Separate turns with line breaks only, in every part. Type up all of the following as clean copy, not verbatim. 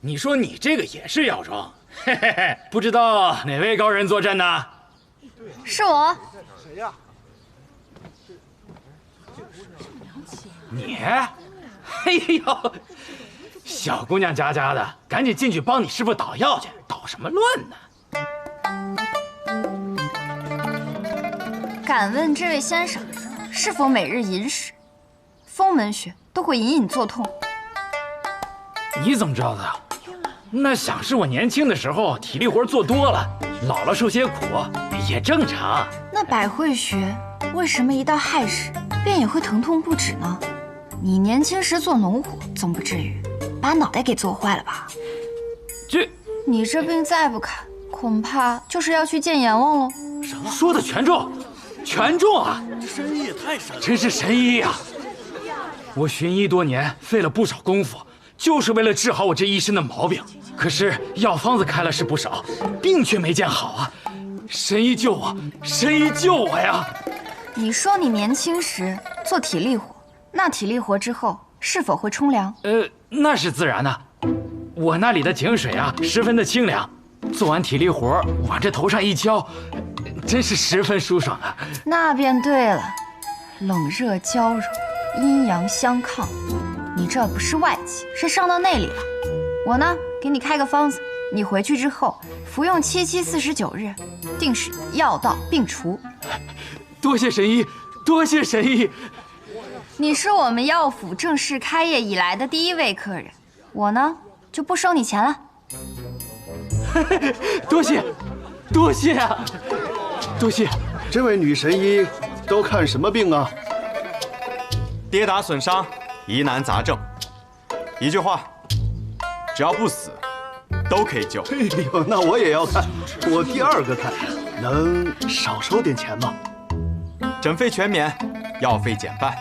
你说你这个也是药妆？嘿嘿嘿，不知道哪位高人坐镇呢？
是我。
谁呀？
你？哎呦，小姑娘家家的，赶紧进去帮你师傅捣药去，捣什么乱呢？
敢问这位先生，是否每日饮食，风门穴都会隐隐作痛？
你怎么知道的？那想是我年轻的时候体力活做多了，老了受些苦也正常。
那百会穴为什么一到亥时便也会疼痛不止呢？你年轻时做农活，总不至于把脑袋给做坏了吧？你这病再不看，恐怕就是要去见阎王喽。
什么？说的全中，全中啊！
神医也太神了，
真是神医呀！我寻医多年，费了不少功夫，就是为了治好我这一身的毛病。可是药方子开了是不少，病却没见好啊！神医救我，神医救我呀！
你说你年轻时做体力活，那体力活之后是否会冲凉？
那是自然的。我那里的井水啊，十分的清凉。做完体力活，往这头上一浇，真是十分舒爽啊。
那便对了，冷热交融，阴阳相抗。你这不是外气，是伤到内里了。我呢，给你开个方子，你回去之后服用7期49日，定是药到病除。
多谢神医，多谢神医。
你是我们药府正式开业以来的第一位客人，我呢就不收你钱了。
多谢，多谢啊，多谢。
这位女神医都看什么病啊？
跌打损伤、疑难杂症，一句话，只要不死，都可以救。
哎呦，那我也要看，我第二个看，能少收点钱吗？
诊费全免，药费减半。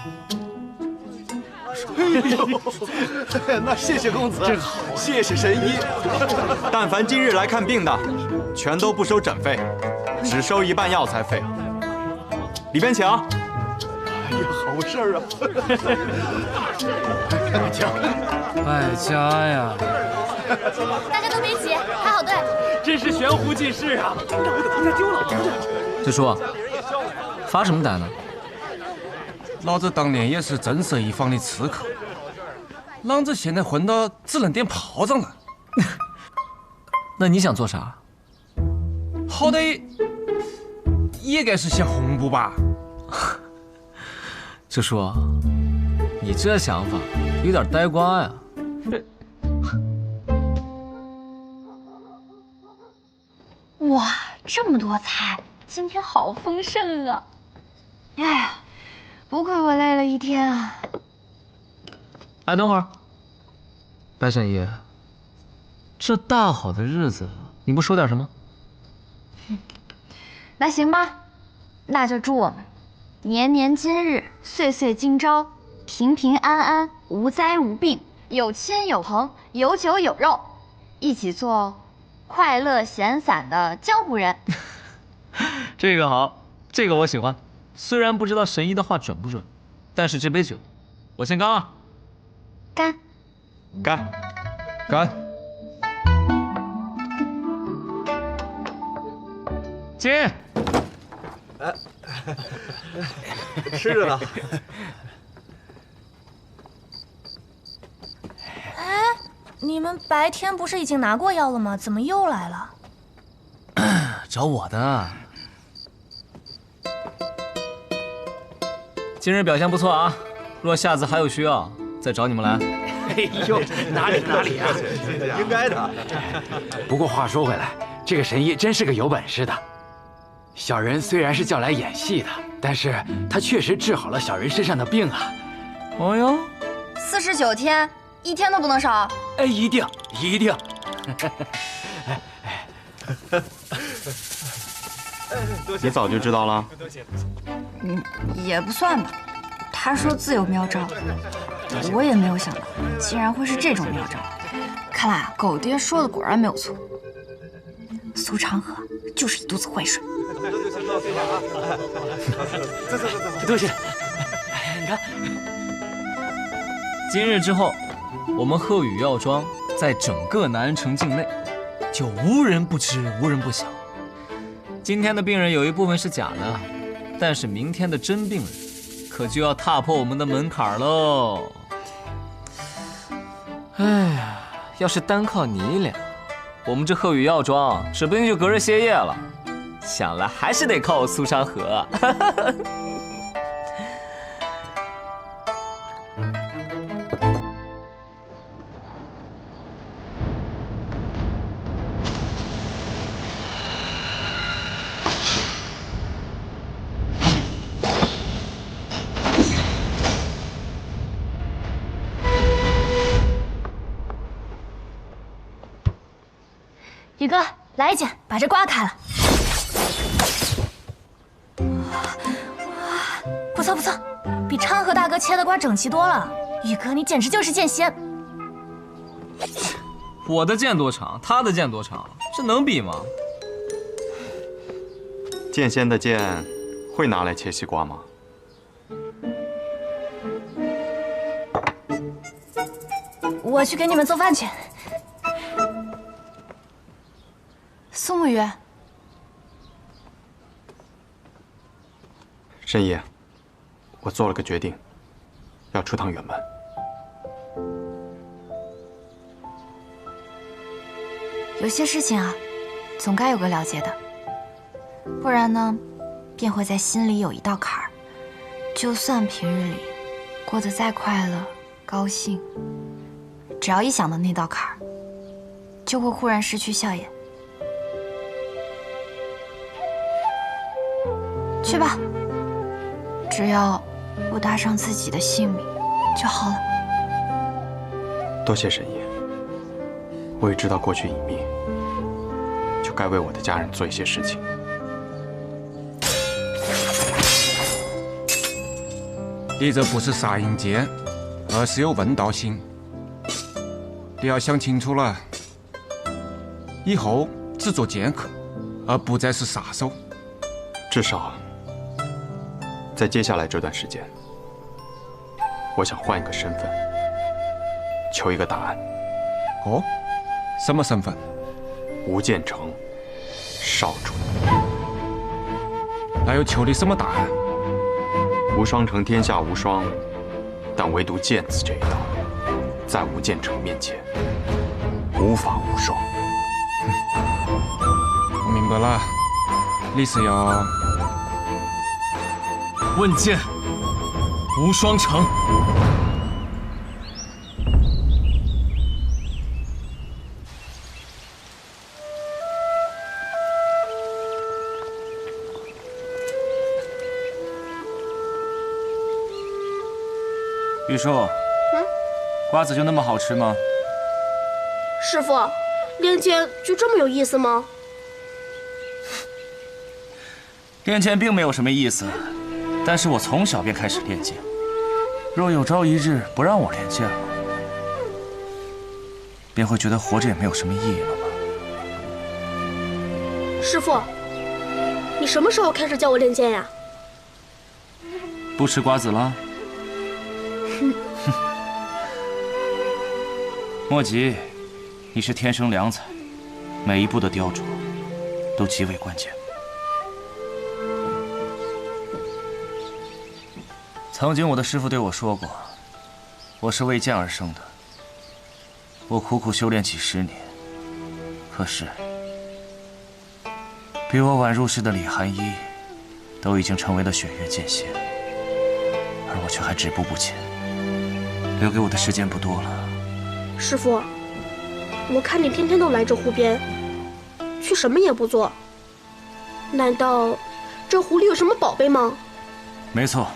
哎呦，那谢谢公子，
真好，
谢谢神医。
但凡今日来看病的，全都不收诊费，只收一半药材费。里边请。
哎呀，好事儿啊！
败家呀！
大家都别急，排好队。
真是悬壶济世啊！
师叔，发什么呆呢？
老子当年也是镇守一方的刺客，老子现在混到只能点炮仗了。
那你想做啥？
好歹也该是些红布吧？
师叔，你这想法有点呆瓜呀。
哇，这么多菜，今天好丰盛啊！哎呀，不愧我累了一天啊！
哎，等会儿，白神医，这大好的日子，你不说点什么？
那行吧，那就祝我们年年今日，岁岁今朝，平平安安，无灾无病，有亲有朋，有酒有肉，一起做快乐闲散的江湖人。
这个好，这个我喜欢。虽然不知道神医的话准不准，但是这杯酒，我先干啊！
干！
干！
干！
进！
吃着呢。
哎，你们白天不是已经拿过药了吗？怎么又来了？
找我的。今日表现不错啊，若下次还有需要，再找你们来。
哎呦，哪里啊！
应该的。
不过话说回来，这个神医真是个有本事的。小人虽然是叫来演戏的，但是他确实治好了小人身上的病啊。
哦哟
，49天，一天都不能少。
哎，一定。
你早就知道了？
也不算吧。他说自有妙招，我也没有想到，竟然会是这种妙招。看来啊，狗爹说的果然没有错。苏长河就是一肚子坏水。
多谢。你看，
今日之后，我们鹤羽药庄在整个南安城境内，就无人不知，无人不晓。今天的病人有一部分是假的，但是明天的真病人，可就要踏破我们的门槛喽。哎呀，要是单靠你俩，我们这鹤羽药妆指不定就隔日歇业了。想来还是得靠我苏山河。
宇哥，来一件，把这刮开了。不错不错，比昌河大哥切的瓜整齐多了。宇哥，你简直就是剑仙。
我的剑多长，他的剑多长，这能比吗？
剑仙的剑会拿来切西瓜吗？
我去给你们做饭去。
苏沐月，
申爷，我做了个决定，要出趟远门。
有些事情啊，总该有个了结的，不然呢，便会在心里有一道坎儿。就算平日里过得再快乐、高兴，只要一想到那道坎儿，就会忽然失去笑颜。去吧，只要不搭上自己的性命就好了。
多谢申爷，我也知道过去隐秘，就该为我的家人做一些事情。
你这不是杀人剑，而是有问道心。你要想清楚了，以后只做剑客，而不再是杀手。
至少，在接下来这段时间，我想换一个身份，求一个答案。
哦，什么身份？
吴建成，少主。
那又求你什么答案？
无双城天下无双，但唯独剑字这一道，在吴建成面前无法无双。
我明白了，你是要
问剑，无双城。
玉树，瓜子就那么好吃吗？
师傅，练剑就这么有意思吗？
练剑并没有什么意思，但是我从小便开始练剑。若有朝一日不让我练剑了，便会觉得活着也没有什么意义了吧？
师傅，你什么时候开始教我练剑呀？
不吃瓜子了？莫急，你是天生良才，每一步的雕琢都极为关键。曾经我的师父对我说过，我是为剑而生的。我苦苦修炼几10年，可是比我晚入世的李寒一，都已经成为了雪月剑仙，而我却还止步不前，留给我的时间不多了。
师傅，我看你天天都来这湖边，却什么也不做。难道这湖里有什么宝贝吗？
没错。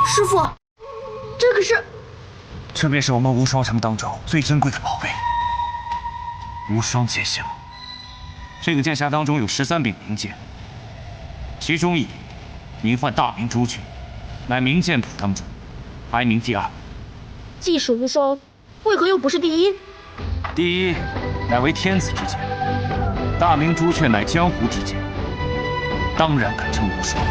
师傅，这个是……
这便是我们无双城当中最珍贵的宝贝——无双剑匣。这个剑匣当中有13柄名剑，其中一柄名唤大明朱雀，乃名剑谱当中排名第2。
既是无双，为何又不是第一？
第一乃为天子之剑，大明朱雀乃江湖之剑，当然敢称无双。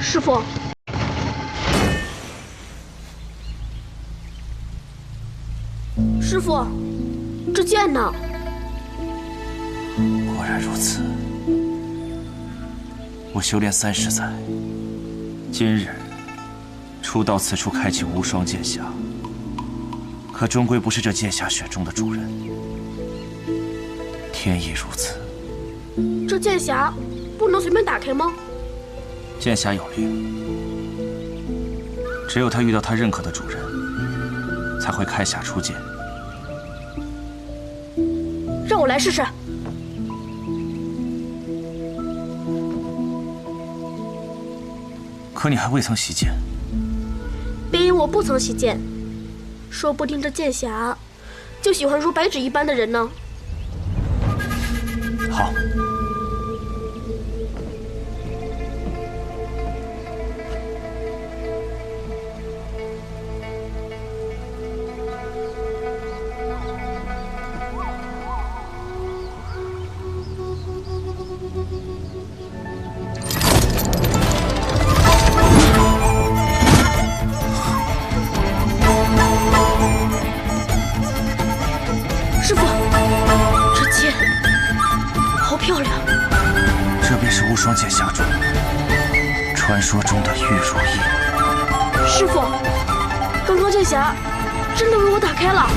师傅，师傅，这剑呢？
果然如此。我修炼30载，今日初到此处开启无双剑匣，可终归不是这剑匣选中的主人。天意如此。
这剑匣不能随便打开吗？
剑匣有灵，只有他遇到他认可的主人，才会开匣出剑。
让我来试试。
可你还未曾习剑，
别因我不曾习剑，说不定这剑匣就喜欢如白纸一般的人呢。
好。
师傅，这剑好漂亮。
这便是无双剑匣中传说中的玉如意。
师傅，刚刚剑匣真的为我打开了。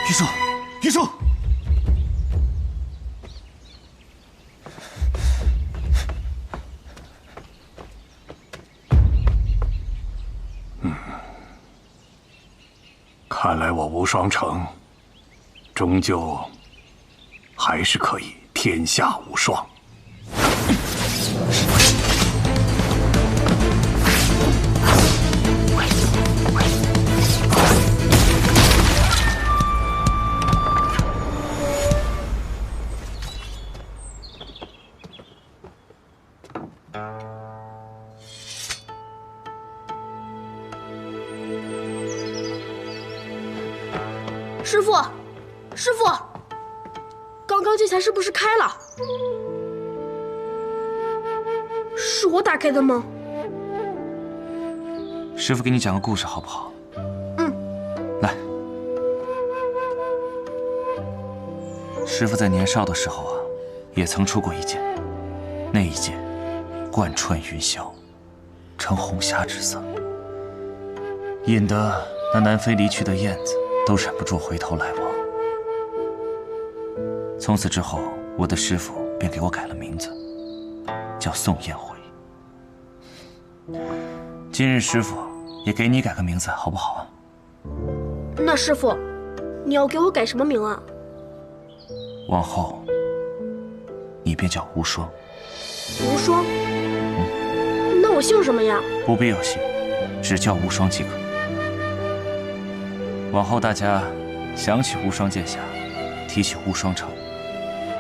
玉兽，玉兽！
看来我无双城，终究还是可以天下无双。
师傅，师傅，刚刚剑匣是不是开了？是我打开的吗？
师傅给你讲个故事好不好？
嗯。
来，师傅在年少的时候啊，也曾出过一剑，那一剑贯穿云霄，呈红霞之色，引得那南飞离去的燕子都忍不住回头来望。从此之后，我的师傅便给我改了名字，叫宋燕回。今日师傅也给你改个名字，好不好啊？
那师傅，你要给我改什么名啊？
往后，你便叫无双。
无双？那我姓什么呀？
不必有姓，只叫无双即可。往后大家想起无双剑匣，提起无双城，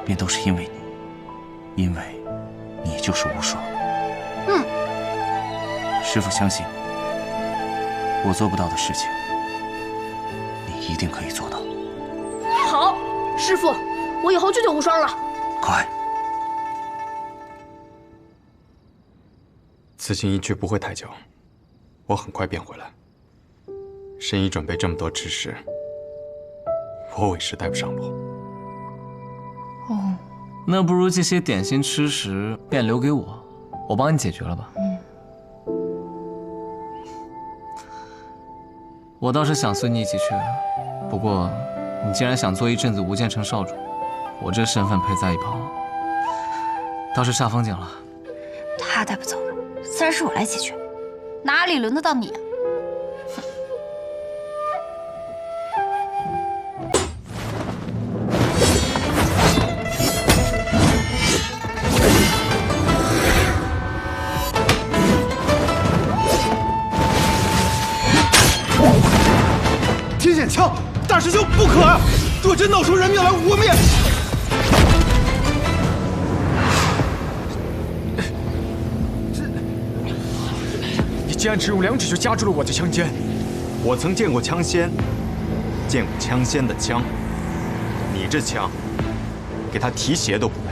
便都是因为你，因为你就是无双。
嗯。
师父相信，我做不到的事情，你一定可以做到。
好，师父，我以后就叫无双了。
快！
此行一去不会太久，我很快便回来。申姨准备这么多吃食，我委实带不上路。
哦，
那不如这些点心吃食便留给我，我帮你解决了吧。我倒是想随你一起去，不过你既然想做一阵子无间城少主，我这身份陪在一旁，倒是煞风景了。
他带不走的，自然是我来解决，哪里轮得到你啊？
河，若真闹出人命来，我们也……你竟然只用2指就夹住了我的枪尖！
我曾见过枪仙，见过枪仙的枪，你这枪，给他提鞋都不配。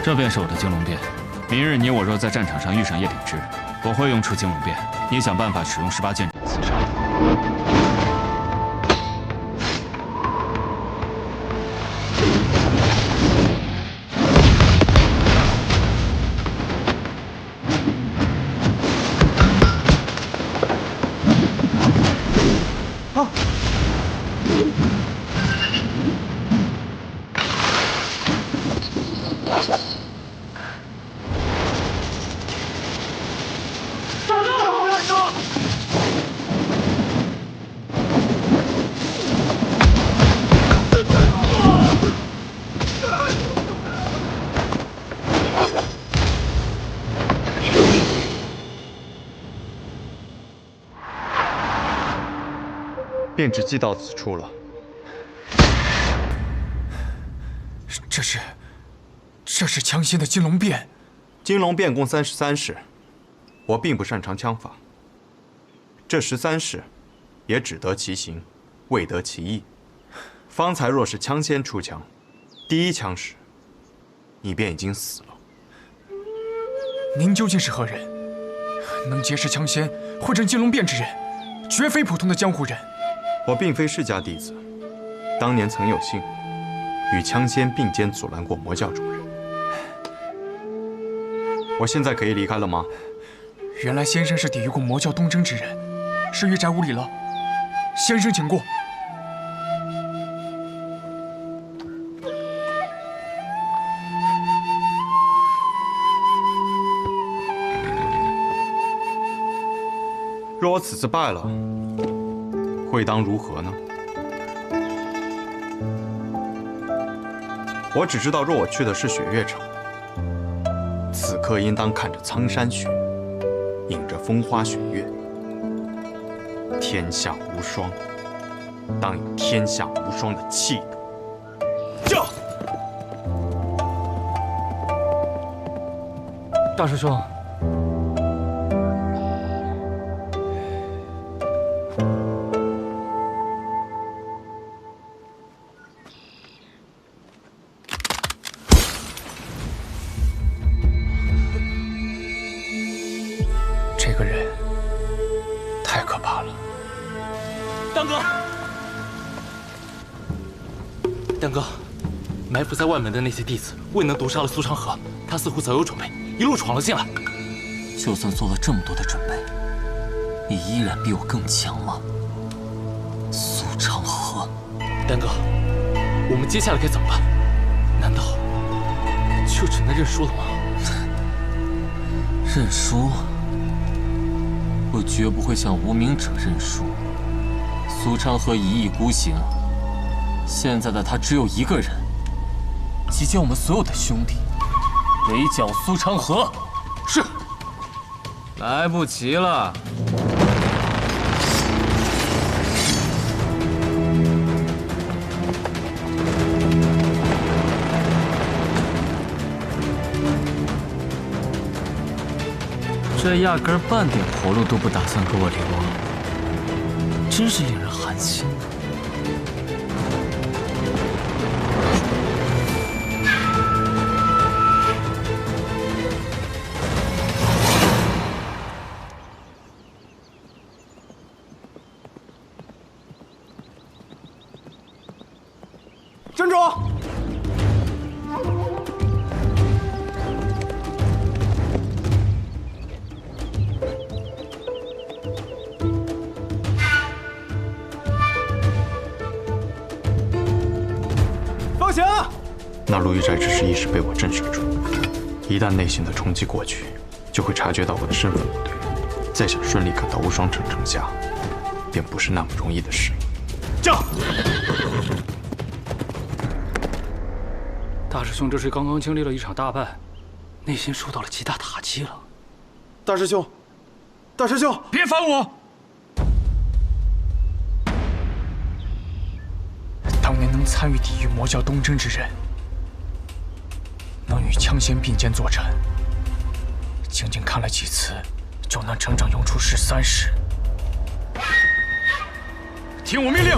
这便是我的金龙变。明日你我若在战场上遇上叶鼎之，我会用出金龙变，你想办法使用18剑刺杀。
便只记到此处了。
这是枪仙的金龙变。
金龙变共33式，我并不擅长枪法。这13式，也只得其形，未得其意。方才若是枪仙出枪，第1枪时，你便已经死了。
您究竟是何人？能结识枪仙，会成金龙变之人，绝非普通的江湖人。
我并非世家弟子，当年曾有幸与枪仙并肩阻拦过魔教主人。我现在可以离开了吗？
原来先生是抵御过魔教东征之人，是玉宅无礼了。先生请过。
若我此次败了，会当如何呢？我只知道，若我去的是雪月城，此刻应当看着苍山雪，迎着风花雪月，天下无双，当有天下无双的气度。
驾！大师兄。
这个人太可怕了。
当哥，丹哥，埋伏在外门的那些弟子未能毒杀了苏长河，他似乎早有准备，一路闯了进来。
就算做了这么多的准备，你依然比我更强吗？苏长河，
丹哥，我们接下来该怎么办？难道就只能认输了吗？
认输？我绝不会向无名者认输。苏长河一意孤行，现在的他只有一个人，集结我们所有的兄弟，围剿苏长河。
是。
来不及了。这压根儿半点活路都不打算给我留啊！真是令人寒心啊！
站住！放下！
那陆玉斋只是一时被我震慑住，一旦内心的冲击过去，就会察觉到我的身份不对，再想顺利赶到无双城城下，便不是那么容易的事。
驾！大师兄这是刚刚经历了一场大败，内心受到了极大打击了。
大师兄，大师兄，
别烦我！
当年能参与抵御魔教东征之人，能与枪仙并肩作战，仅仅看了几次，就能整整用出13式。
听我命令，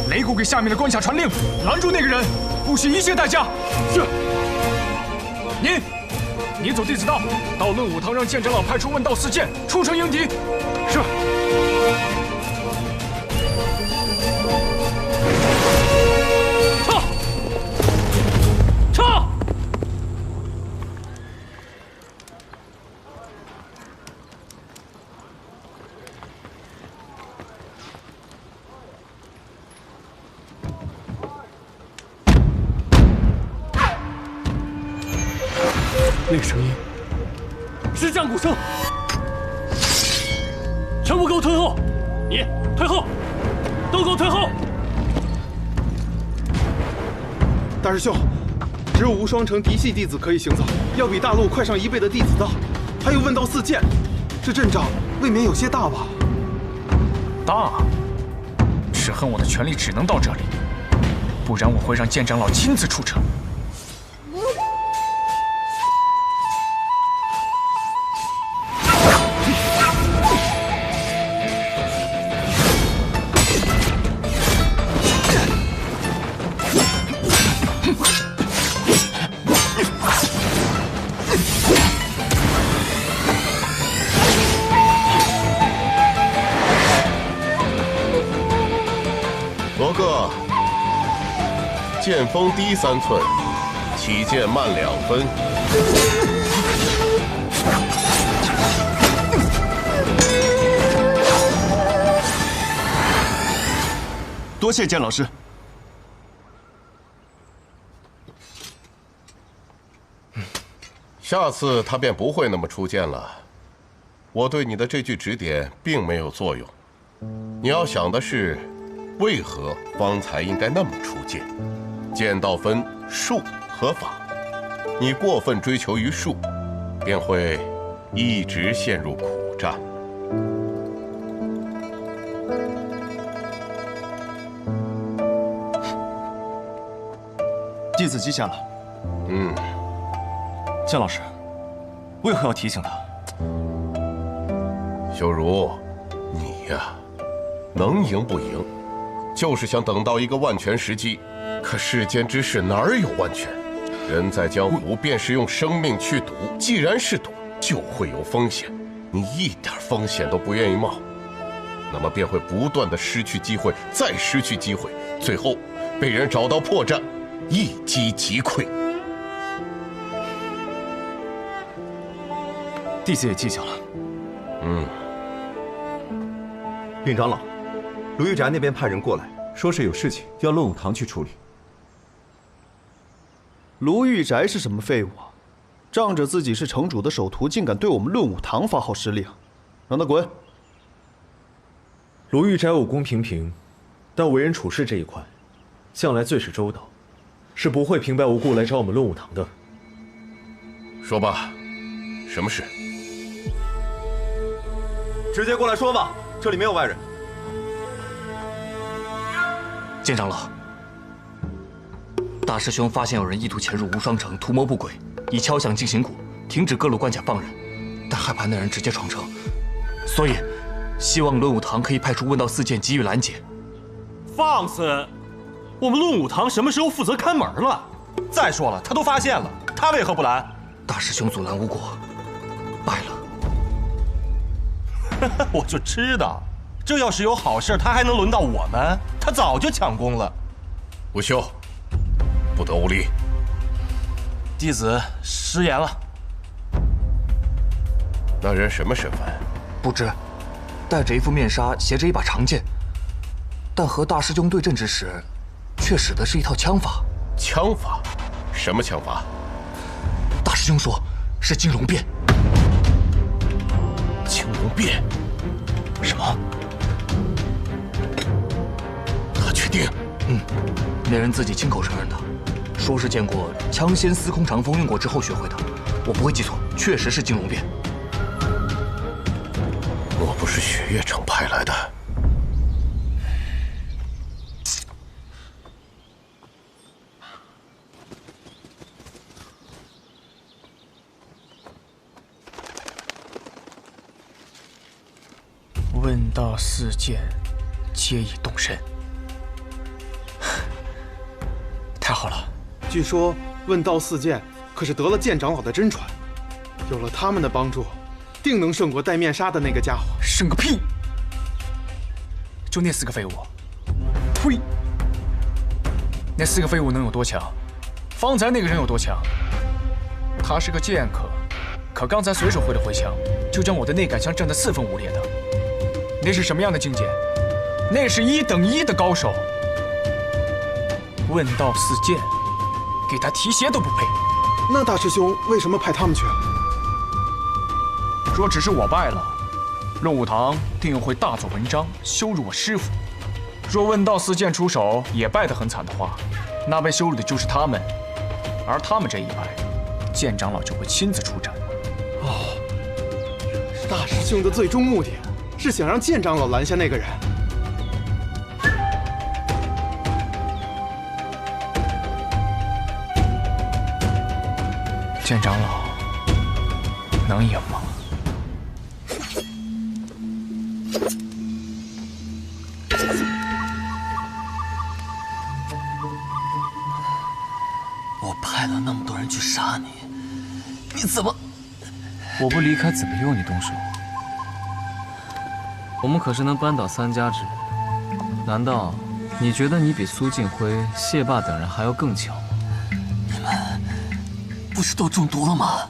擂鼓给下面的关卡传令，拦住那个人，不惜一切代价。是。你走弟子道，到论武堂让剑长老派出问道4剑出城迎敌。是。撤！
那个声音是战鼓声，全部给我退后！你退后，都给我退后！
大师兄，只有无双城嫡系弟子可以行走，要比大陆快上1倍的弟子道，还有问道4剑，这阵仗未免有些大吧？
大，只恨我的权力只能到这里，不然我会让剑长老亲自出城。
罗哥，剑锋低3寸，起剑慢2分。
多谢剑老师。
下次他便不会那么出剑了。我对你的这句指点并没有作用。你要想的是，为何方才应该那么出剑？剑道分术和法，你过分追求于术，便会一直陷入苦战。
弟子记下了。剑老师，为何要提醒他？
修如，你呀，能赢不赢，就是想等到一个万全时机。可世间之事哪儿有万全？人在江湖，便是用生命去赌。既然是赌，就会有风险。你一点风险都不愿意冒，那么便会不断的失去机会，再失去机会，最后被人找到破绽，一击即溃。
弟子也记下了。
禀长老，卢玉宅那边派人过来，说是有事情要论武堂去处理。
卢玉宅是什么废物啊？仗着自己是城主的首徒，竟敢对我们论武堂发号施令，让他滚！
卢玉宅武功平平，但为人处事这一块，向来最是周到，是不会平白无故来找我们论武堂的。
说吧，什么事？
直接过来说吧，这里没有外人。
剑长老，大师兄发现有人意图潜入无双城，图谋不轨，以敲响进行鼓，停止各路关卡放人，但害怕那人直接闯城，所以希望论武堂可以派出问道4剑给予拦截。
放肆！我们论武堂什么时候负责看门了？再说了，他都发现了，他为何不拦？
大师兄阻拦无果，败了。
我就知道，这要是有好事，他还能轮到我们？他早就抢功了。
无休，不得无礼。
弟子失言了。
那人什么身份？
不知，戴着一副面纱，携着一把长剑，但和大师兄对阵之时，却使的是一套枪法。
枪法？什么枪法？
大师兄说是金龙变。
金龙变。
什么？
他确定？
那人自己亲口承认的，说是见过枪仙司空长风用过之后学会的。我不会记错，确实是金龙变。
我不是雪月城派来的。
问道四剑，皆已动身。太好了！
据说问道四剑可是得了剑长老的真传，有了他们的帮助，定能胜过戴面纱的那个家伙。
胜个屁！就那4个废物！呸！那4个废物能有多强？方才那个人有多强？他是个剑客，可刚才随手挥了挥枪，就将我的内杆枪震得4分5裂的。那是什么样的境界？那是1等1的高手。问道四剑，给他提鞋都不配。
那大师兄为什么派他们去？
若只是我败了，论武堂定会大做文章，羞辱我师父。若问道四剑出手也败得很惨的话，那被羞辱的就是他们，而他们这一败，剑长老就会亲自出战。
哦，大师兄的最终目的是想让剑长老拦下那个人。
剑长老能赢吗？
我派了那么多人去杀你，你怎么？
我不离开，怎么由你动手？我们可是能扳倒3家之人，难道你觉得你比苏静辉、谢霸等人还要更强吗？
你们不是都中毒了吗？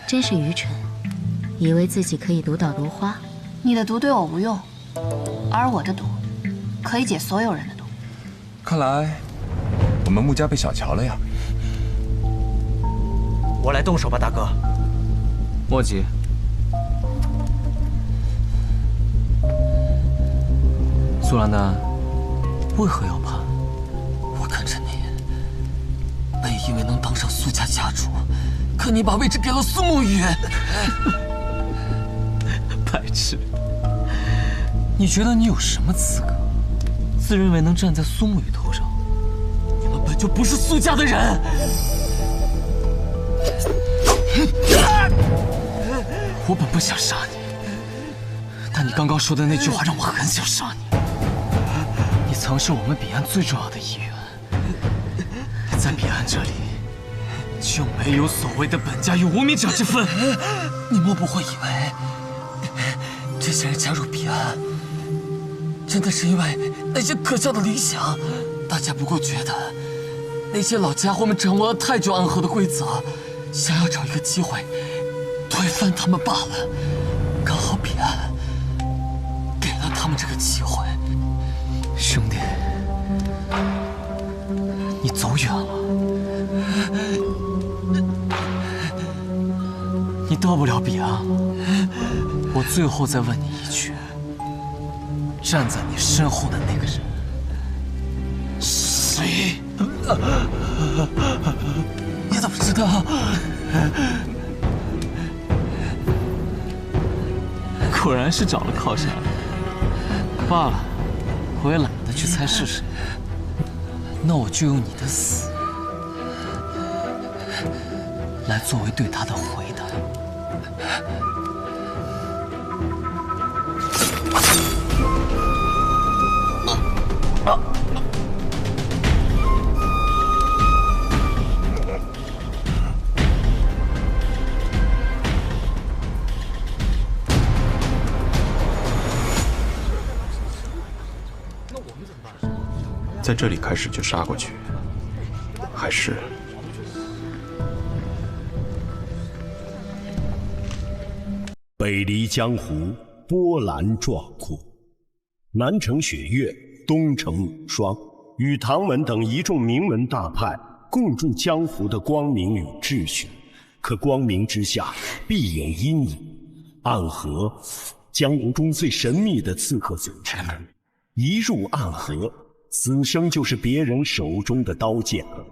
真是愚蠢，以为自己可以毒倒如花。
你的毒对我无用，而我的毒可以解所有人的毒。
看来我们穆家被小瞧了呀。
我来动手吧，大哥。
莫急。苏兰丹，为何要叛？
我跟着你，本以为能当上苏家家主，可你把位置给了苏沐雨。
白痴！你觉得你有什么资格，自认为能站在苏沐雨头上？
你们本就不是苏家的人。
我本不想杀你，但你刚刚说的那句话让我很想杀你。你曾是我们彼岸最重要的一员，在彼岸这里就没有所谓的本家与无名者之分。
你莫不会以为这些人加入彼岸，真的是因为那些可笑的理想？大家不过觉得那些老家伙们掌握了太久暗河的规则，想要找一个机会推翻他们罢了。刚好彼岸给了他们这个机会。
兄弟，你走远了，你到不了彼岸了。我最后再问你一句，站在你身后的那个人是谁？
你怎么知道？
果然是找了靠山。罢了，我也懒得去猜是谁。那我就用你的死来作为对他的回答。
在这里开始就杀过去，还是？
北离江湖，波澜壮阔。南城雪月，东城无双，与唐门等一众名门大派共筑江湖的光明与秩序。可光明之下，必有阴影，暗河江湖中最神秘的刺客组织，一入暗河，此生就是别人手中的刀剑了。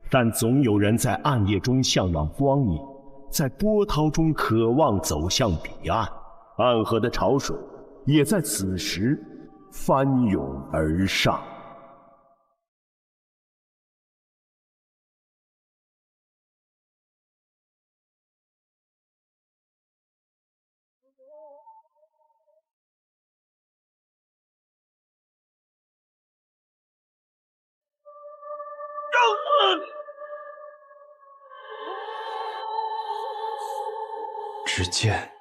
但总有人在暗夜中向往光明，在波涛中渴望走向彼岸。暗河的潮水也在此时翻涌而上。
只见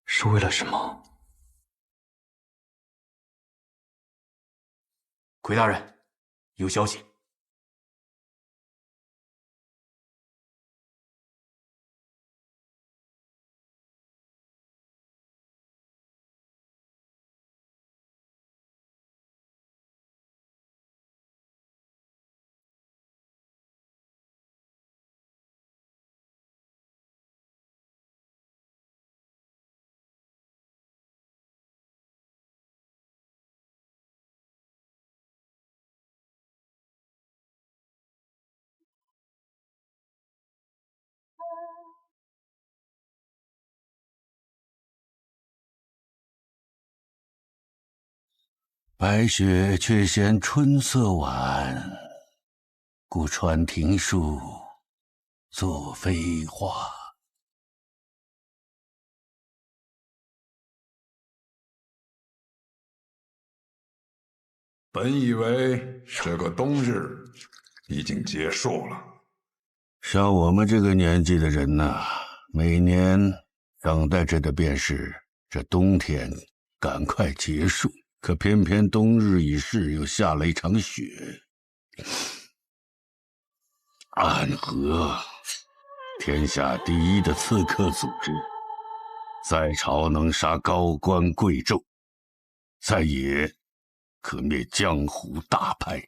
是为了什么？
奎大人，有消息。
白雪却嫌春色晚，故穿庭树作飞花。
本以为这个冬日已经结束了。
像我们这个年纪的人呐，每年等待着的便是这冬天赶快结束。可偏偏冬日已逝，又下了一场雪。暗河，天下第一的刺客组织，在朝能杀高官贵胄，在野可灭江湖大派，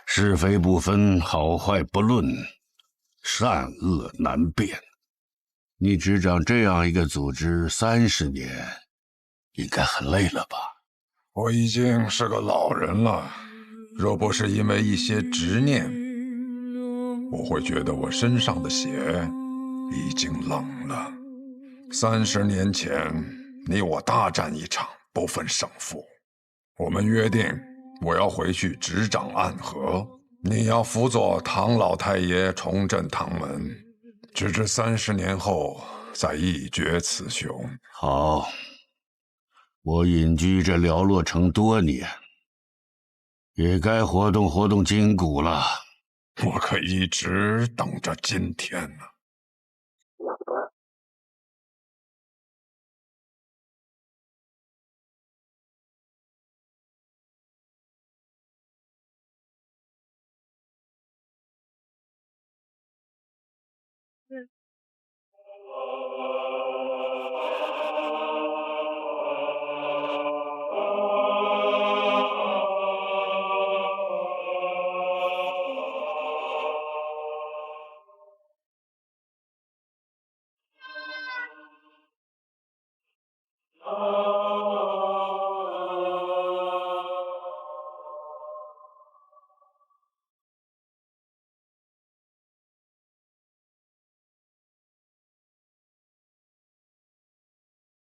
是非不分，好坏不论，善恶难辨。你执掌这样一个组织30年，应该很累了吧？
我已经是个老人了，若不是因为一些执念，我会觉得我身上的血已经冷了。30年前，你我大战一场，不分胜负。我们约定，我要回去执掌暗河，你要辅佐唐老太爷重振唐门，直至30年后再一决雌雄。
好。我隐居这寥落城多年，也该活动活动筋骨了。
我可一直等着今天呢。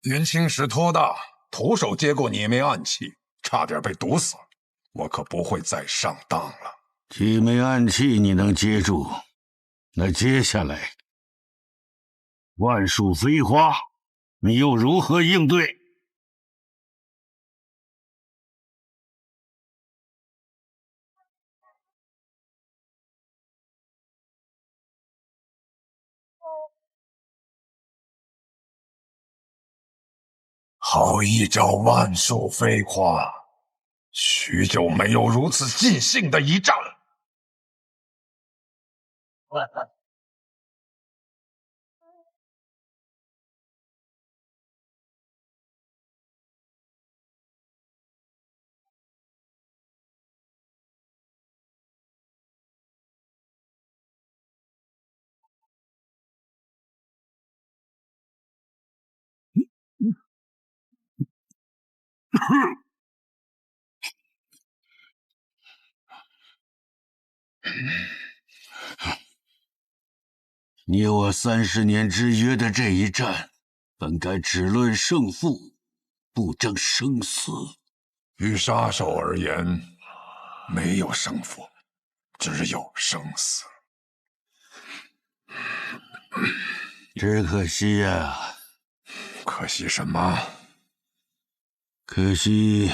云青石托大，徒手接过孽魅暗器，差点被毒死了。我可不会再上当了。
几枚暗器你能接住，那接下来万树飞花，你又如何应对？
好一招万树飞花，许久没有如此尽兴的一战。
你我30年之约的这一战，本该只论胜负，不争生死。
于杀手而言，没有胜负，只有生死。
只可惜呀。
可惜什么？
可惜，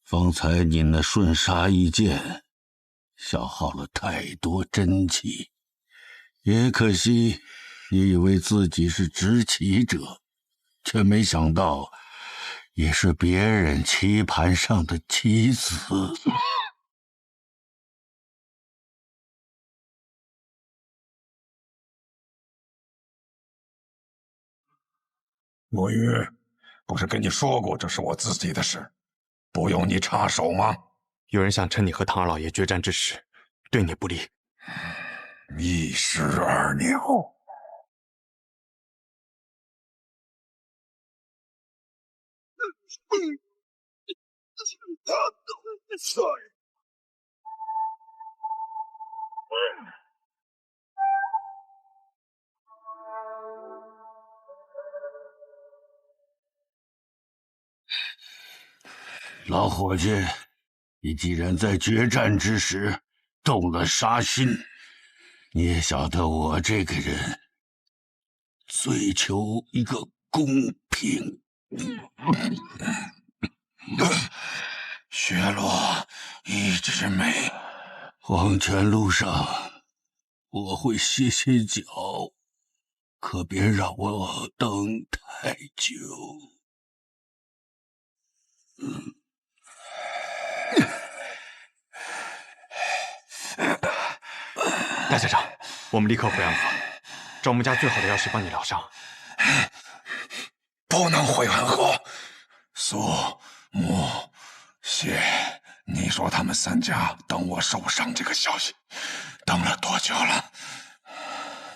方才你那瞬杀一剑，消耗了太多真气。也可惜，你以为自己是执棋者，却没想到，也是别人棋盘上的棋子。
墨玉，不是跟你说过这是我自己的事，不用你插手吗？
有人想趁你和唐二老爷决战之时，对你不利。
一石二鸟。
老伙计，你既然在决战之时动了杀心，你也晓得我这个人追求一个公平。
雪落一枝梅，
黄泉路上我会歇歇脚，可别让我等太久。
大家长，我们立刻回安河，找我们家最好的药师帮你疗伤。
不能回安河。苏、木、谢，你说他们3家等我受伤这个消息，等了多久了？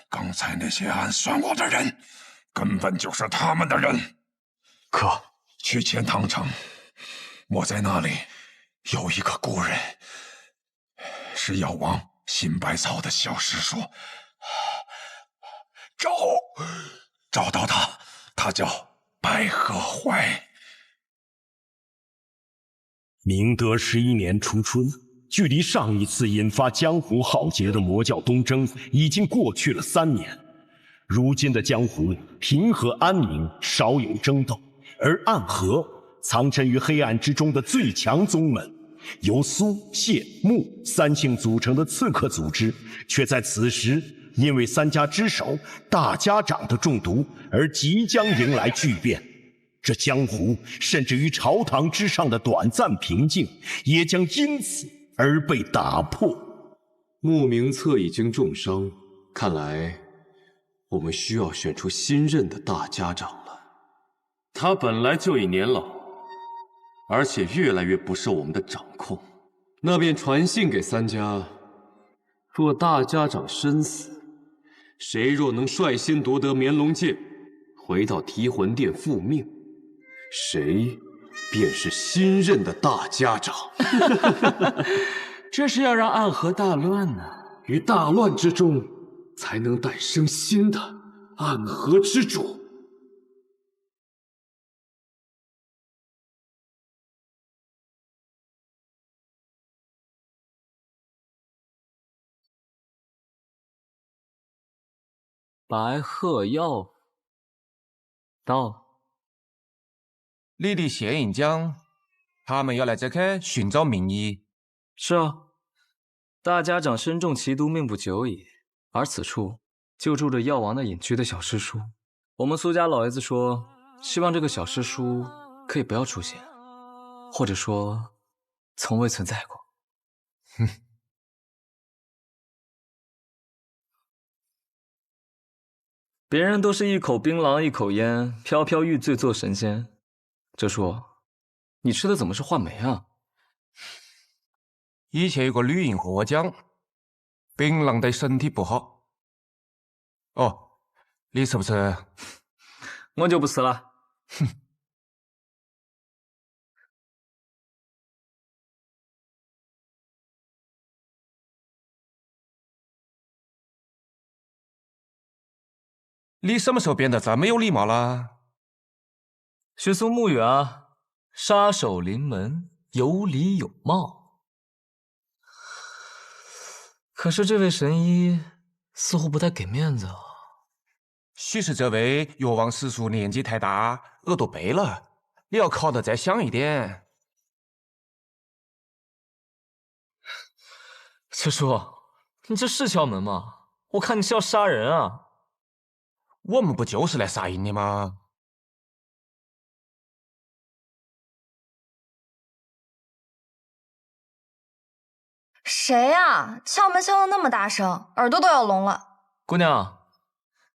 刚才那些暗算我的人，根本就是他们的人。
可
去钱塘城，我在那里有一个故人，是药王辛百草的小师叔。找到他，他叫白鹤怀。
明德11年初春，距离上一次引发江湖浩劫的魔教东征已经过去了3年。如今的江湖平和安宁，少有争斗，而暗河藏身于黑暗之中的最强宗门，由苏、谢、穆3姓组成的刺客组织，却在此时因为3家之首大家长的中毒而即将迎来巨变。这江湖甚至于朝堂之上的短暂平静，也将因此而被打破。
穆名策已经重伤，看来我们需要选出新任的大家长了。他本来就已年老，而且越来越不受我们的掌控。那便传信给3家，若大家长身死，谁若能率先夺得绵龙剑，回到提魂殿复命，谁便是新任的大家长。这是要让暗河大乱呢，于大乱之中，才能诞生新的暗河之主。
白鹤药到。
你的谢银江，他们要来这里寻找名医。
是啊，大家长身中奇毒，命不久矣。而此处就住着药王那隐居的小师叔。我们苏家老爷子说，希望这个小师叔可以不要出现，或者说从未存在过。哼。别人都是一口槟榔一口烟，飘飘欲醉做神仙。这叔，你吃的怎么是话梅啊？
以前有个女人和我讲，槟榔对身体不好。哦，你吃不吃？
我就不吃了。
哼。你什么时候变得这么有礼貌了？
学松木语啊，杀手临门，有礼有貌。可是这位神医似乎不太给面子啊。
许是这位药王师叔年纪太大，耳朵背了，你要考得再响一点。
师叔，你这是敲门吗？我看你是要杀人啊！
我们不就是来杀人的吗？
谁呀？敲门敲得那么大声，耳朵都要聋了。
姑娘，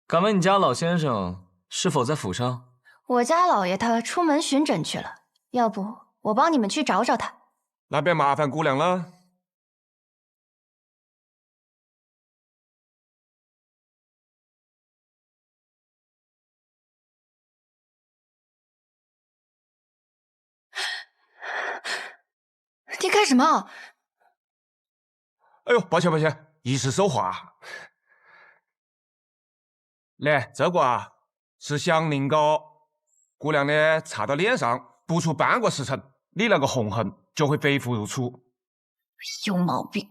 敢问你家老先生是否在府上？
我家老爷他出门巡诊去了，要不我帮你们去找找他。
那便麻烦姑娘了。
你干什么？
哎呦，抱歉抱歉，一时手滑。来，这个啊是祥林膏，姑娘呢擦到脸上，不出半个时辰，你那个红痕就会恢复如初。
有毛病。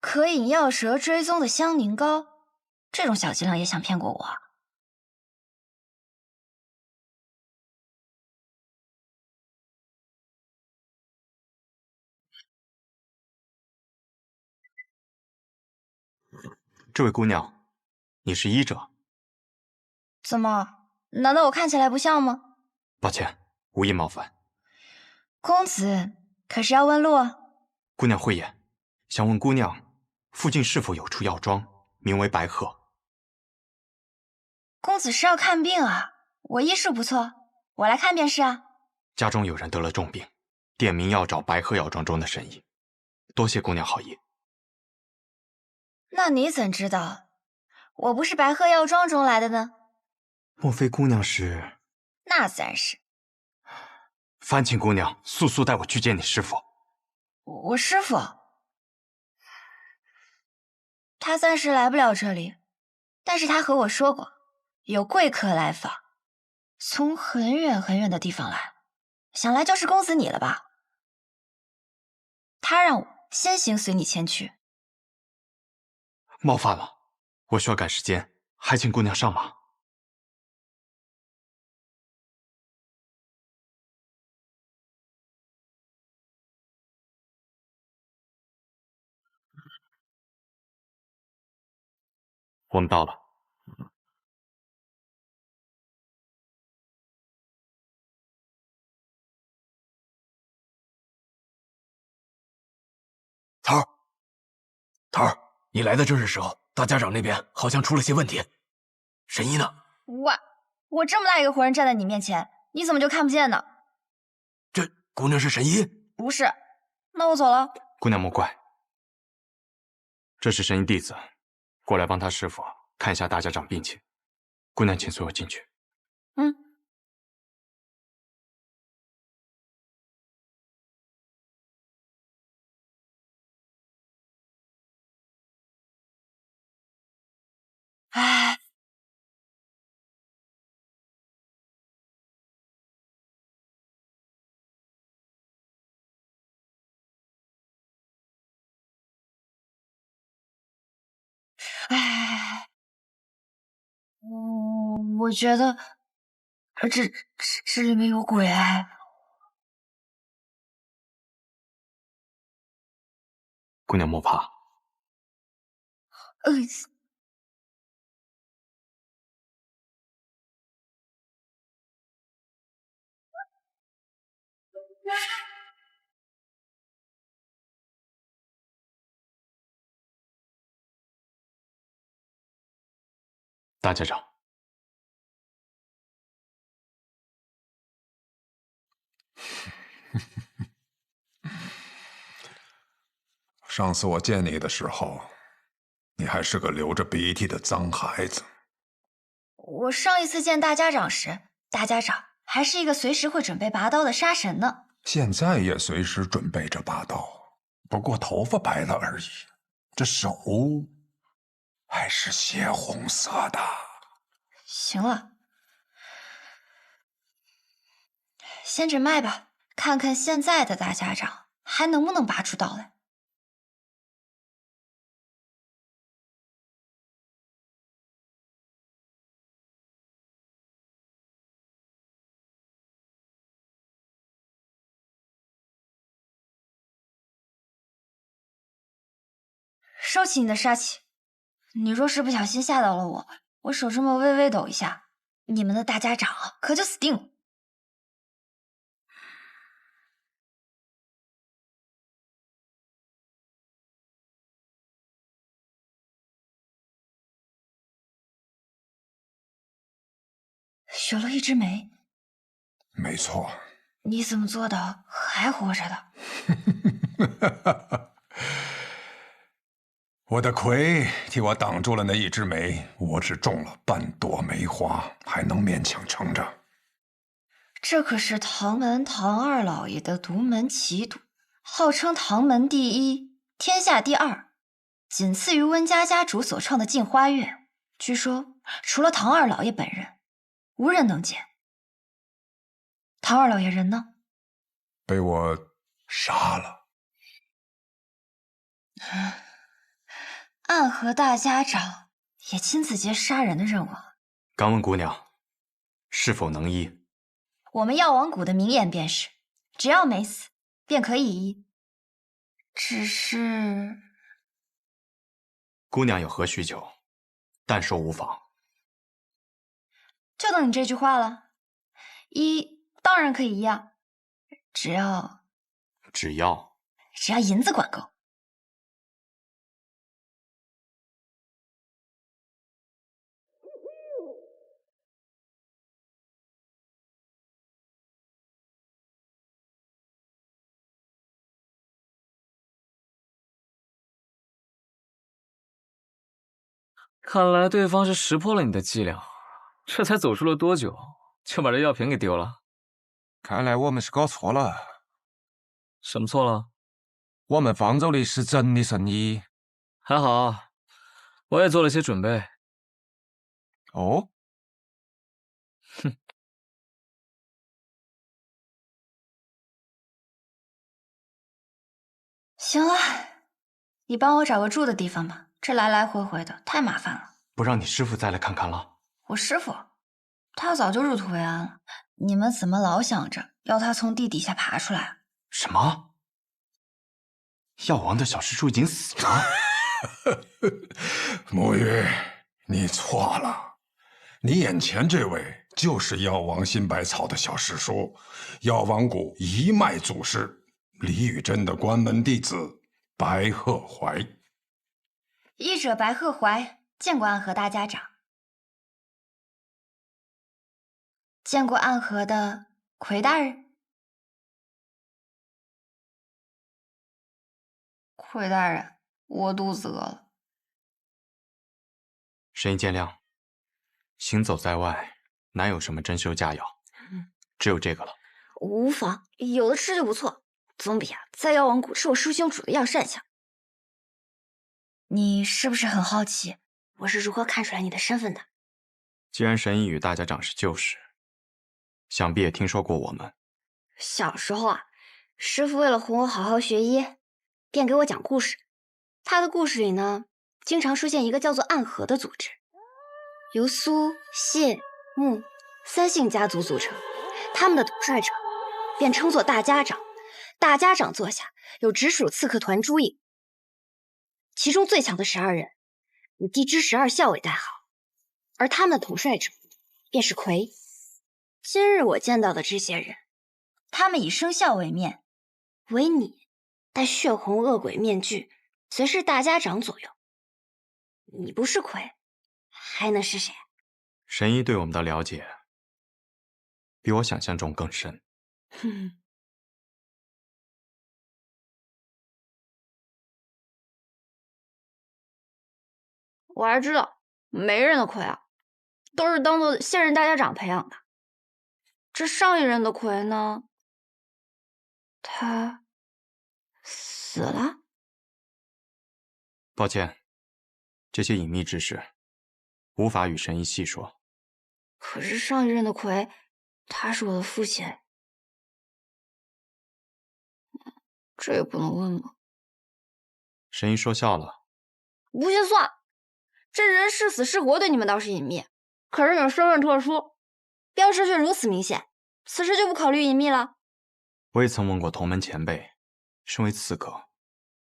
可引药蛇追踪的香凝膏，这种小伎俩也想骗过我啊？
这位姑娘，你是医者？
怎么？难道我看起来不像吗？
抱歉，无意冒犯。
公子可是要问路啊？
姑娘慧眼，想问姑娘，附近是否有处药庄，名为白鹤？
公子是要看病啊？我医术不错，我来看便是啊。
家中有人得了重病，点名要找白鹤药庄中的神医，多谢姑娘好意。
那你怎知道我不是白鹤药庄中来的呢？
莫非姑娘是？
那自然是。
烦请姑娘速速带我去见你师父。
我师父，他暂时来不了这里，但是他和我说过，有贵客来访，从很远很远的地方来，想来就是公子你了吧？他让我先行随你前去。
冒犯了，我需要赶时间，还请姑娘上马。我们到了。
桃儿，你来的正是时候，大家长那边好像出了些问题。神医呢？
我这么大一个活人站在你面前，你怎么就看不见呢？
这姑娘是神医？
不是，那我走了。
姑娘莫怪，这是神医弟子，过来帮他师傅看一下大家长病情。姑娘，请随我进去。
哎，我觉得这里面有鬼哎。
姑娘莫怕。大家长，
上次我见你的时候，你还是个流着鼻涕的脏孩子。
我上一次见大家长时，大家长还是一个随时会准备拔刀的杀神呢。
现在也随时准备着拔刀，不过头发白了而已，这手还是血红色的。
行了，先诊脉吧，看看现在的大家长还能不能拔出刀来。收起你的杀气，你若是不小心吓到了我，我手这么微微抖一下，你们的大家长可就死定了。雪落一枝梅，
没错。
你怎么做到还活着的？
我的魁替我挡住了那一枝梅，我只种了半朵梅花，还能勉强撑着。
这可是唐门唐二老爷的独门奇赌，号称唐门第一，天下第二，仅次于温家家主所创的镜花月。据说除了唐二老爷本人，无人能见。唐二老爷人呢？
被我杀了。
暗河大家长也亲自接杀人的任务。
敢问姑娘，是否能医？
我们药王谷的名言便是，只要没死，便可以医。只是，
姑娘有何需求，但说无妨。
就等你这句话了。医当然可以医啊，只要银子管够。
看来对方是识破了你的伎俩，这才走出了多久，就把这药瓶给丢了。
看来我们是搞错了。
什么错了？
我们放走的是真的圣医。
还好，我也做了些准备。
哦？
哼。
行了，你帮我找个住的地方吧，这来来回回的太麻烦了。
不让你师傅再来看看了？
我师傅，他早就入土为安了。你们怎么老想着要他从地底下爬出来啊？
什么？药王的小师叔已经死了？
沐玉，你错了，你眼前这位就是药王新百草的小师叔，药王谷一脉祖师李宇珍的关门弟子白鹤怀。
医者白鹤怀，见过暗河大家长，见过暗河的魁大人。魁大人，我肚子饿了。
神医见谅，行走在外，哪有什么珍馐佳肴，只有这个了。
无妨，有的吃就不错，总比在药王谷吃我师兄煮的药膳香。你是不是很好奇，我是如何看出来你的身份的？
既然神医与大家长是旧识，想必也听说过我们。
小时候师傅为了哄我好好学医，便给我讲故事。他的故事里呢，经常出现一个叫做暗河的组织，由苏、谢、穆三姓家族组成。他们的统帅者便称作大家长。大家长座下有直属刺客团诸营，其中最强的12人以地支12校为代号，而他们的统帅者便是魁。今日我见到的这些人，他们以生肖为面，唯你戴血红恶鬼面具，随侍大家长左右。你不是魁，还能是谁？
神医对我们的了解，比我想象中更深。
我还知道，每人的魁都是当做现任大家长培养的。这上一任的魁呢，他死了？
抱歉，这些隐秘之事无法与神医细说。
可是上一任的魁，他是我的父亲，这也不能问吗？
神医说笑了。
不行算，这人是死是活对你们倒是隐秘，可是你们身份特殊，标识却如此明显，此时就不考虑隐秘了。
我也曾问过同门前辈，身为刺客，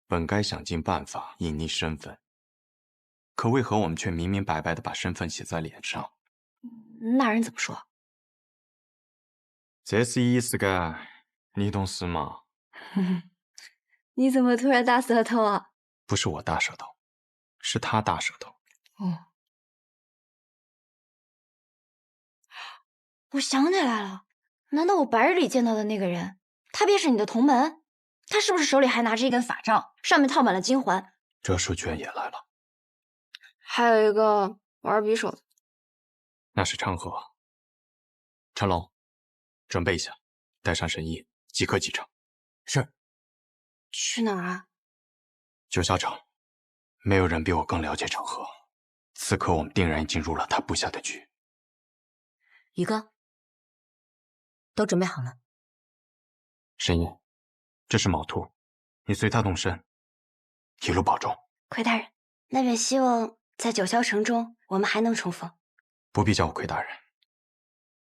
本该想尽办法隐匿身份，可为何我们却明明白白的把身份写在脸上？
那人怎么说？
这是意思个，你懂事吗？
你怎么突然大舌头啊？
不是我大舌头，是他大舌头。
哦，我想起来了，难道我白日里见到的那个人，他便是你的同门？他是不是手里还拿着一根法杖，上面套满了金环？
这书居然也来了，
还有一个玩匕首的，
那是昌河。陈龙，准备一下，带上神医，即刻启程。是。
去哪儿啊？
九霄城，没有人比我更了解昌河。此刻我们定然已经入了他布下的局。
宇哥，都准备好了。
神医，这是卯兔，你随他动身，一路保重。
魁大人，那便希望在九霄城中我们还能重逢。
不必叫我魁大人，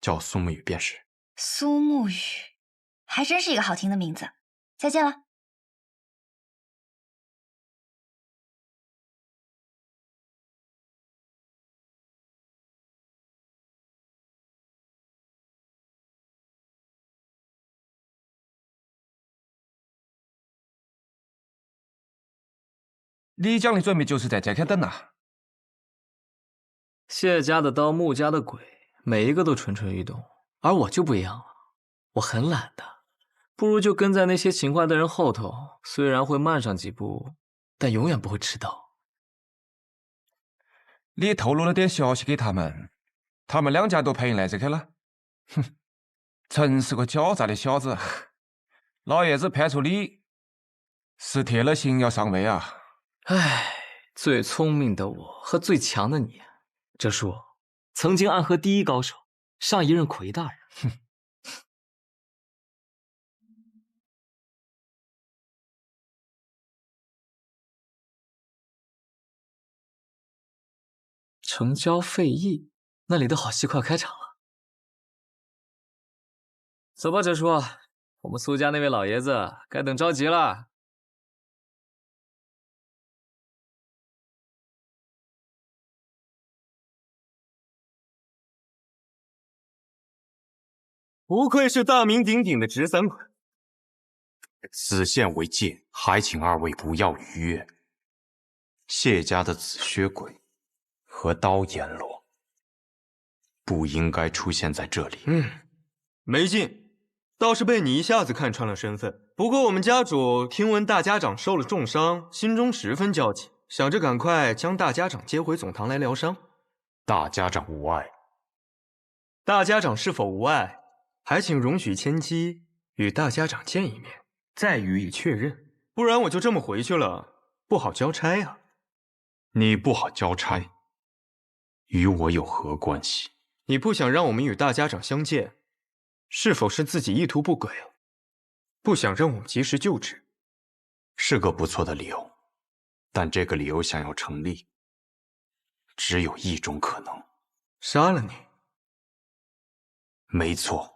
叫我苏沐雨便是。
苏沐雨，还真是一个好听的名字。再见了。
你讲的准备就是在这开等啊？
谢家的刀，穆家的鬼，每一个都蠢蠢欲动，而我就不一样了，我很懒的，不如就跟在那些勤快的人后头，虽然会慢上几步，但永远不会迟到。
你透露了点消息给他们，他们两家都配来这开了。哼，真是个狡诈的小子！老爷子判处你是铁了心要上位啊！
唉，最聪明的我和最强的你，这是我曾经暗合第一高手，上一任魁大人。哼。城郊废邑，那里的好戏快要开场了。走吧，哲叔，我们苏家那位老爷子该等着急了。
不愧是大名鼎鼎的直三鬼。此线为界，还请二位不要逾越。谢家的紫靴鬼和刀阎罗不应该出现在这里。
没劲，倒是被你一下子看穿了身份。不过我们家主听闻大家长受了重伤，心中十分焦急，想着赶快将大家长接回总堂来疗伤。
大家长无碍。
大家长是否无碍？还请容许千机与大家长见一面，再予以确认。不然我就这么回去了，不好交差呀。
你不好交差，与我有何关系？
你不想让我们与大家长相见，是否是自己意图不轨？不想让我们及时救治？
是个不错的理由，但这个理由想要成立，只有一种可能：
杀了你。
没错。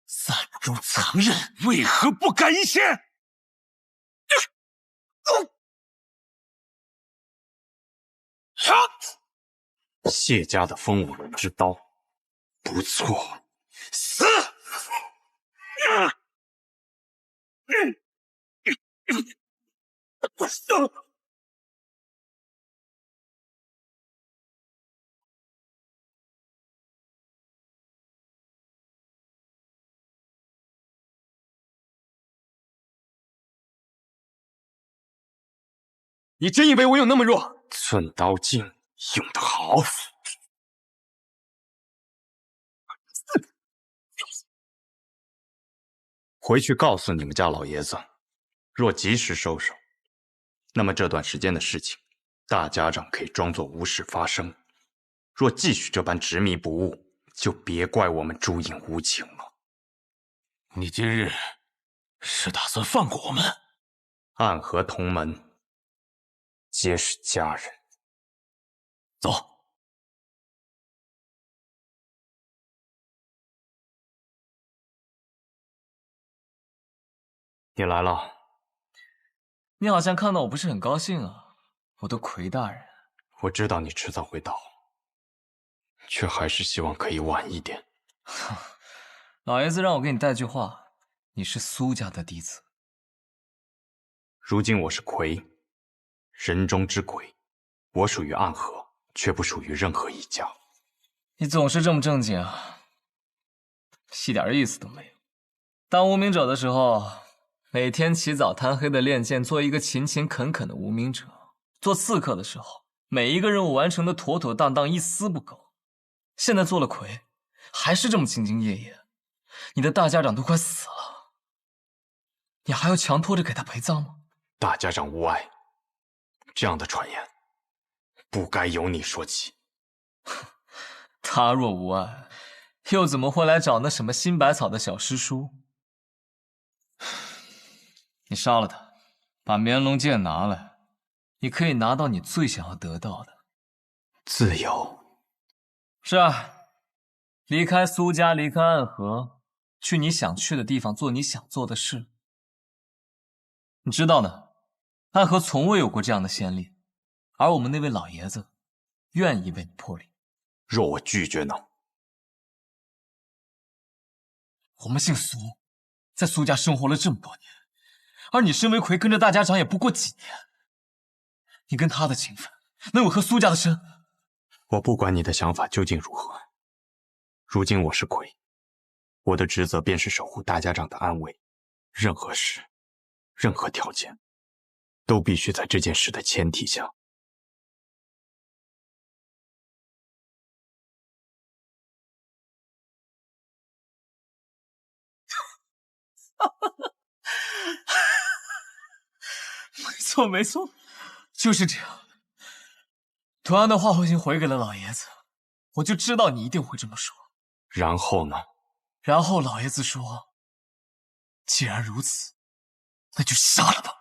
散中藏刃，为何不敢一先？
谢家的风舞龙之刀，不错。死！
你真以为我有那么弱？
寸刀镜用得好。回去告诉你们家老爷子，若及时收手，那么这段时间的事情，大家长可以装作无事发生；若继续这般执迷不悟，就别怪我们朱隐无情了。
你今日是打算放过我们？
暗河同门，皆是家人。
走。
你来了。
你好像看到我不是很高兴啊，我的魁大人。
我知道你迟早会到，却还是希望可以晚一点。
老爷子让我给你带句话，你是苏家的弟子。
如今我是魁，人中之魁，我属于暗河，却不属于任何一家。
你总是这么正经啊，一点意思都没有。当无名者的时候，每天起早贪黑的练剑，做一个勤勤恳恳的无名者；做刺客的时候，每一个任务完成的妥妥当当，一丝不苟。现在做了魁，还是这么兢兢业业。你的大家长都快死了，你还要强拖着给他陪葬吗？
大家长无碍，这样的传言不该由你说起。
他若无碍，又怎么会来找那什么新百草的小师叔？你杀了他，把绵龙剑拿来，你可以拿到你最想要得到的
自由。
是啊，离开苏家，离开暗河，去你想去的地方，做你想做的事。你知道的，暗河从未有过这样的先例，而我们那位老爷子愿意为你破例。
若我拒绝呢？
我们姓苏，在苏家生活了这么多年，而你身为魁，跟着大家长也不过几年，你跟他的情分能有和苏家的深？
我不管你的想法究竟如何，如今我是魁，我的职责便是守护大家长的安危，任何事，任何条件，都必须在这件事的前提下。
没错，没错，就是这样。同样的话我已经回给了老爷子，我就知道你一定会这么说。
然后呢？
然后老爷子说，既然如此，那就杀了吧。